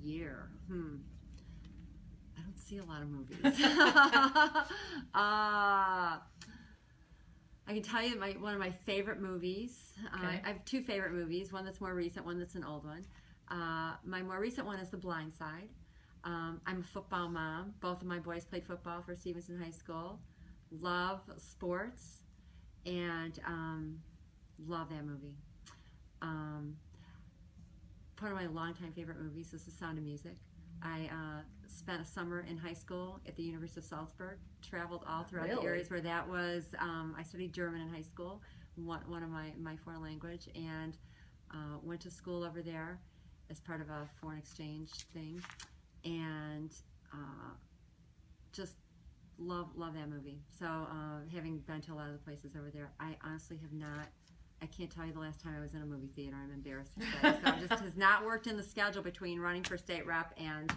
year. I don't see a lot of movies. I can tell you one of my favorite movies. Okay. I have two favorite movies, one that's more recent, one that's an old one. My more recent one is The Blind Side. I'm a football mom. Both of my boys played football for Stevenson High School. Love sports and love that movie. One of my longtime favorite movies is The Sound of Music. I spent a summer in high school at the University of Salzburg, traveled all throughout the areas where that was. I studied German in high school, one of my foreign language, and went to school over there as part of a foreign exchange thing, and just love that movie. So having been to a lot of the places over there, I honestly have not. I can't tell you the last time I was in a movie theater. I'm embarrassed to say. So it just has not worked in the schedule between running for state rep and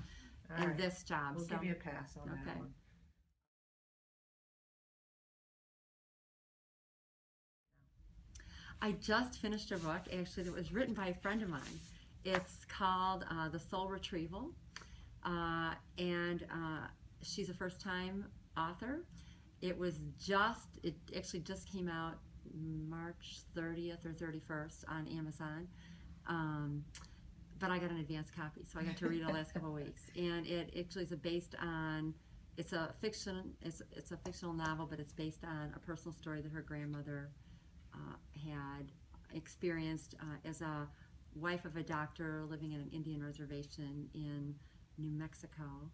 this job. We'll give you a pass on that one. I just finished a book, actually, that was written by a friend of mine. It's called The Soul Retrieval, and she's a first-time author. It actually just came out March 30th or 31st on Amazon, but I got an advance copy, so I got to read it the last couple of weeks. And it actually is it's a fictional novel, but it's based on a personal story that her grandmother had experienced as a wife of a doctor living in an Indian reservation in New Mexico,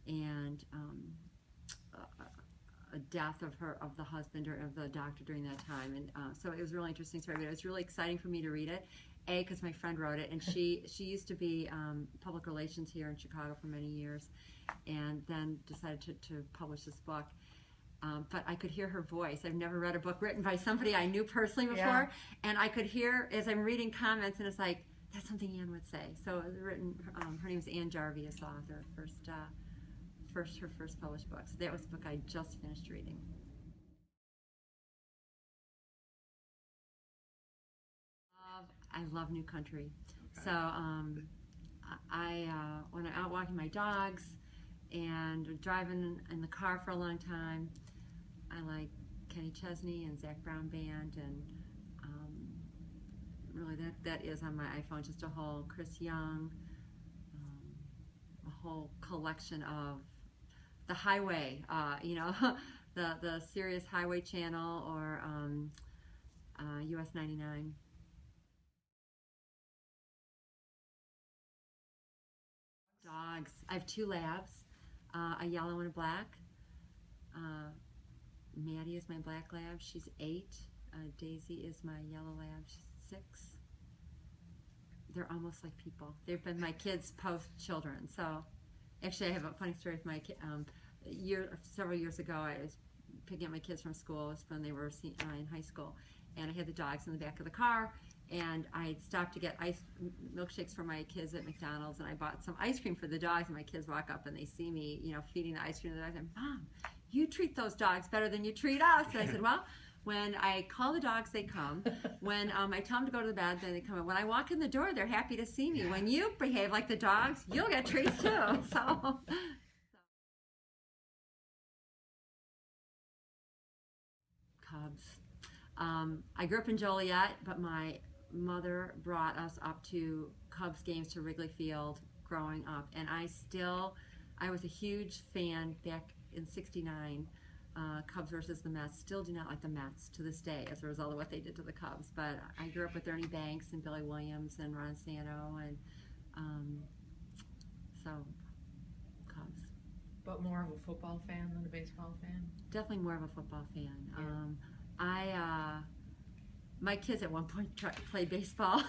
and a death of the husband or of the doctor during that time. And so it was really interesting to read. It was really exciting for me to read it, because my friend wrote it, and she used to be public relations here in Chicago for many years, and then decided to publish this book. But I could hear her voice. I've never read a book written by somebody I knew personally before, and I could hear as I'm reading comments, and it's like, that's something Ann would say. So it was written. Her name's Ann Jarvie, is the author. Her first published book. So that was the book I just finished reading. I love New Country. Okay. So when I'm out walking my dogs and driving in the car for a long time, I like Kenny Chesney and Zach Brown Band, and really that is on my iPhone, just a whole Chris Young, a whole collection of the highway, the Sirius Highway Channel, or US 99. Dogs. I have two labs, a yellow and a black. Maddie is my black lab. She's 8. Daisy is my yellow lab. She's 6. They're almost like people. They've been my kids' post-children. So, actually, I have a funny story with my kid. Several years ago, I was picking up my kids from school. It was when they were in high school, and I had the dogs in the back of the car. And I stopped to get milkshakes for my kids at McDonald's, and I bought some ice cream for the dogs. And my kids walk up and they see me, feeding the ice cream to the dogs. And Mom, you treat those dogs better than you treat us. And I said, well, when I call the dogs, they come. When I tell them to go to the bed, then they come. When I walk in the door, they're happy to see me. When you behave like the dogs, you'll get treats too. So. Cubs. I grew up in Joliet, but my mother brought us up to Cubs games to Wrigley Field growing up, and I was a huge fan back in '69, Cubs versus the Mets. Still do not like the Mets to this day as a result of what they did to the Cubs, but I grew up with Ernie Banks and Billy Williams and Ron Santo, and so Cubs. But more of a football fan than a baseball fan? Definitely more of a football fan. My kids at one point played baseball,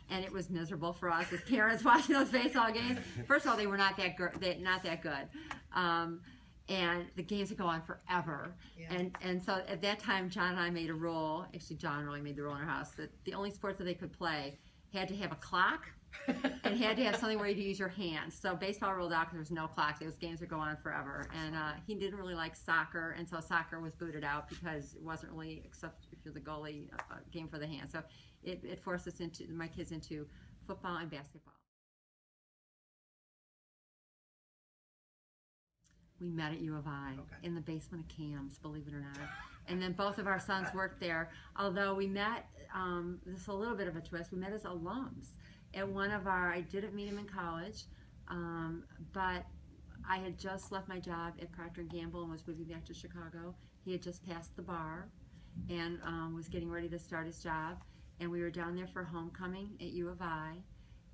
and it was miserable for us as parents watching those baseball games. First of all, they were not that good, and the games would go on forever. Yeah. And so at that time, John and I made a rule. Actually, John really made the rule in our house that the only sports that they could play had to have a clock and had to have something where you could use your hands. So baseball ruled out because there was no clock. Those games would go on forever. And he didn't really like soccer, and so soccer was booted out because it wasn't really, except if you're the goalie, a game for the hands. So it forced my kids into football and basketball. We met at U of I in the basement of CAMS, believe it or not. And then both of our sons worked there. Although we met, this is a little bit of a twist, we met as alums. At one of our, I didn't meet him in college, but I had just left my job at Procter & Gamble and was moving back to Chicago. He had just passed the bar and was getting ready to start his job. And we were down there for homecoming at U of I.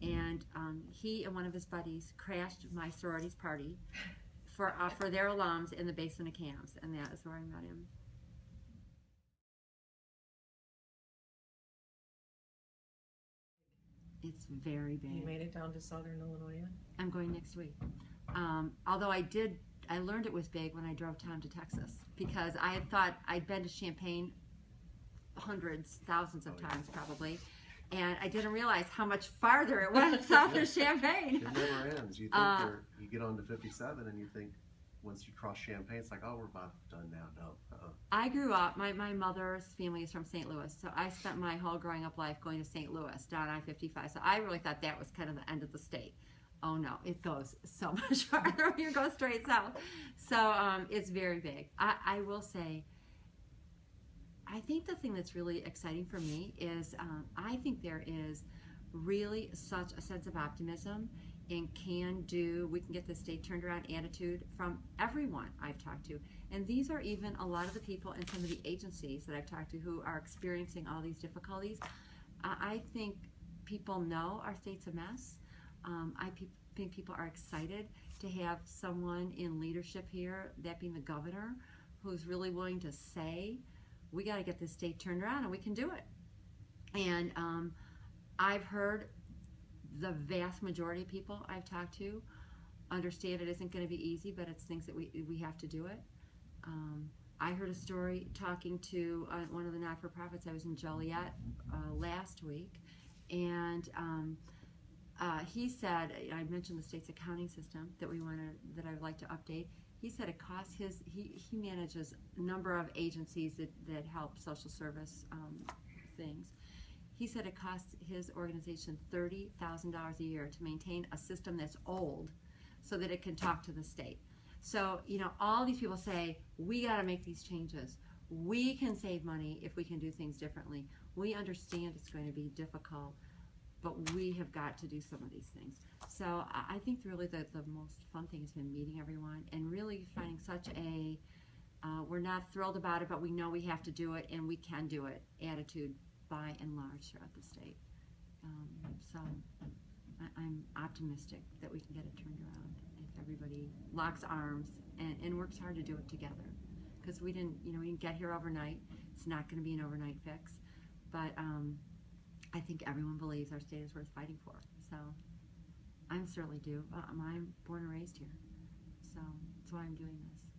And he and one of his buddies crashed my sorority's party for their alums in the basement of CAMS. And that is where I met him. It's very big. You made it down to Southern Illinois? I'm going next week. Although I learned it was big when I drove down to Texas, because I had thought I'd been to Champaign hundreds, thousands of times probably, and I didn't realize how much farther it was south of Champaign. It never ends. You think you get on to 57 and you think once you cross Champaign, it's like, oh, we're about done now. No. I grew up, my mother's family is from St. Louis, so I spent my whole growing up life going to St. Louis down I-55, so I really thought that was kind of the end of the state. Oh no, it goes so much farther when you go straight south. So it's very big. I will say, I think the thing that's really exciting for me is I think there is really such a sense of optimism and we can get the state turned around attitude from everyone I've talked to. And these are even a lot of the people in some of the agencies that I've talked to who are experiencing all these difficulties. I think people know our state's a mess. I think people are excited to have someone in leadership here, that being the governor, who's really willing to say, we got to get this state turned around and we can do it. And I've heard the vast majority of people I've talked to understand it isn't going to be easy, but it's things that we have to do it. I heard a story talking to one of the not-for-profits. I was in Joliet last week, and he said, I mentioned the state's accounting system that I would like to update. He said it costs he manages a number of agencies that help social service things. He said it costs his organization $30,000 a year to maintain a system that's old so that it can talk to the state. So, all these people say, we got to make these changes. We can save money if we can do things differently. We understand it's going to be difficult, but we have got to do some of these things. So I think really the most fun thing has been meeting everyone and really finding such a, we're not thrilled about it, but we know we have to do it and we can do it attitude by and large throughout the state. So I'm optimistic that we can get it turned around if everybody locks arms and works hard to do it together. Because we didn't get here overnight. It's not going to be an overnight fix. But I think everyone believes our state is worth fighting for. So I certainly do. I'm born and raised here. So that's why I'm doing this.